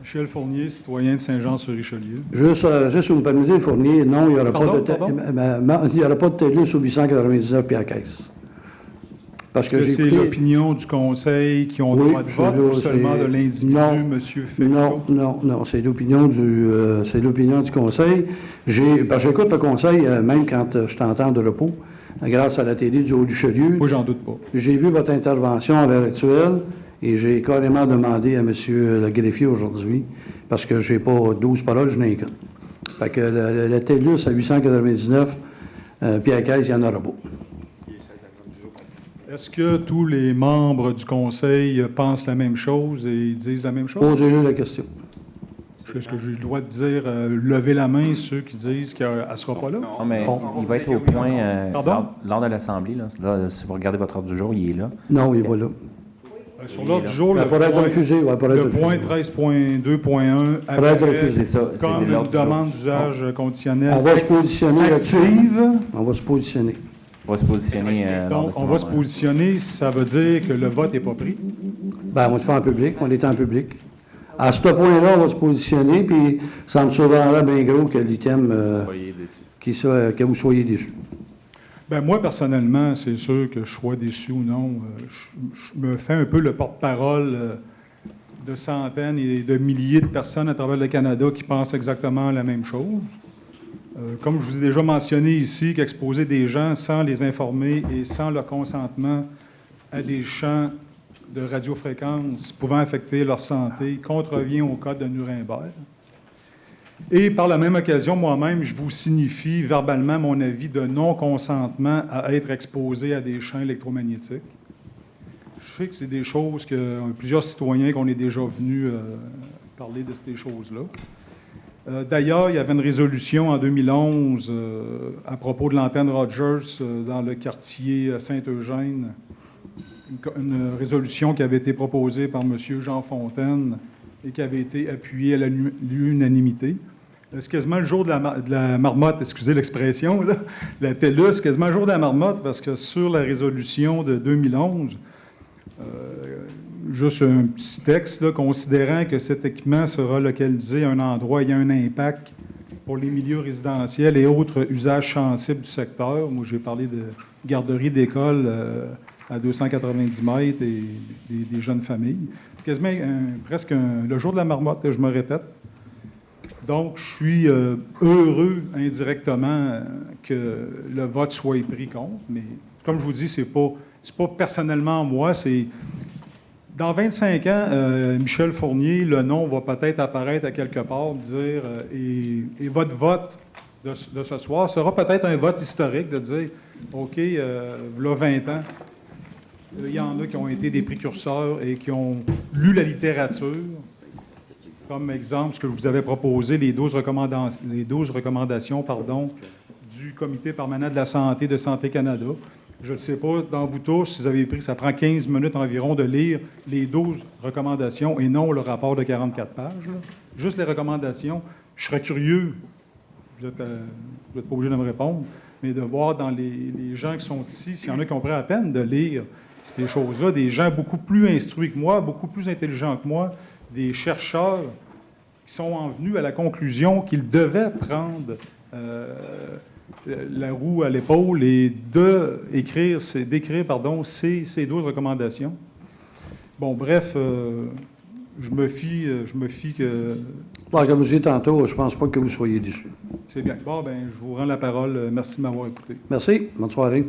Michel Fournier, citoyen de Saint-Jean-sur-Richelieu. Juste vous me permettez, Fournier, non, il n'y aura, Pardon? il y aura pas de TELUS au 899 puis à la caisse. Parce que j'ai c'est écouté... l'opinion du conseil qui ont droit de vote ou seulement de l'individu, M. Fécot? Non, c'est l'opinion du conseil. Parce que j'écoute le conseil, même quand je t'entends de repos, grâce à la télé du Haut-du-Chelieu. Moi, j'en doute pas. J'ai vu votre intervention à l'heure actuelle et j'ai carrément demandé à M. le greffier aujourd'hui, parce que j'ai pas 12 paroles, je n'ai qu'une. Fait que le TELUS à 899, puis à la caisse, il y en aura pas. Est-ce que tous les membres du conseil pensent la même chose et disent la même chose? Posez-lui la question. Est-ce que j'ai le droit de dire lever la main ceux qui disent qu'elle ne sera pas là? Non, mais il va être au point lors de l'Assemblée. Là, si vous regardez votre ordre du jour, il est là. Non, il n'est pas là. Sur l'ordre du jour, le point 13.2.1 apparaît c'est ça, comme une demande d'usage conditionnel on va se positionner active. On va se positionner. On va se positionner. Donc, on va se positionner, ça veut dire que le vote n'est pas pris? Bien, on le fait en public, on est en public. À ce point-là, on va se positionner, puis ça me sauvera bien gros que l'item, que vous soyez déçus. Bien, moi, personnellement, c'est sûr que je sois déçu ou non. Je me fais un peu le porte-parole de centaines et de milliers de personnes à travers le Canada qui pensent exactement la même chose. Comme je vous ai déjà mentionné ici, qu'exposer des gens sans les informer et sans leur consentement à des champs de radiofréquences pouvant affecter leur santé contrevient au code de Nuremberg. Et par la même occasion, moi-même, je vous signifie verbalement mon avis de non-consentement à être exposé à des champs électromagnétiques. Je sais que c'est des choses que plusieurs citoyens qu'on est déjà venus parler de ces choses-là. D'ailleurs, il y avait une résolution en 2011 à propos de l'antenne Rogers dans le quartier Saint-Eugène, une résolution qui avait été proposée par M. Jean Fontaine et qui avait été appuyée à l'unanimité. C'est quasiment le jour de la marmotte, excusez l'expression, là, la TELUS, c'est quasiment le jour de la marmotte parce que sur la résolution de 2011, juste un petit texte, là, considérant que cet équipement sera localisé à un endroit ayant un impact pour les milieux résidentiels et autres usages sensibles du secteur. Moi, j'ai parlé de garderie d'école à 290 mètres et des jeunes familles. Quasiment presque le jour de la marmotte, je me répète. Donc, je suis heureux indirectement que le vote soit pris contre, mais comme je vous dis, c'est pas personnellement moi, c'est... Dans 25 ans, Michel Fournier, le nom va peut-être apparaître à quelque part, dire, et votre vote de ce soir sera peut-être un vote historique de dire, OK, voilà 20 ans, il y en a qui ont été des précurseurs et qui ont lu la littérature. Comme exemple, ce que je vous avais proposé, les 12 recommandations du Comité permanent de la santé de Santé Canada. Je ne sais pas, dans vous tous, si vous avez pris, ça prend 15 minutes environ de lire les 12 recommandations et non le rapport de 44 pages. Là. Juste les recommandations. Je serais curieux, vous n'êtes pas obligé de me répondre, mais de voir dans les gens qui sont ici, s'il y en a qui ont pris la peine de lire ces choses-là, des gens beaucoup plus instruits que moi, beaucoup plus intelligents que moi, des chercheurs qui sont venus à la conclusion qu'ils devaient prendre la roue à l'épaule et d'écrire ces 12 recommandations. Bon, bref, je me fie que... Bon, comme je disais tantôt, je ne pense pas que vous soyez déçus. C'est bien. Bon, bien, je vous rends la parole. Merci de m'avoir écouté. Merci. Bonne soirée.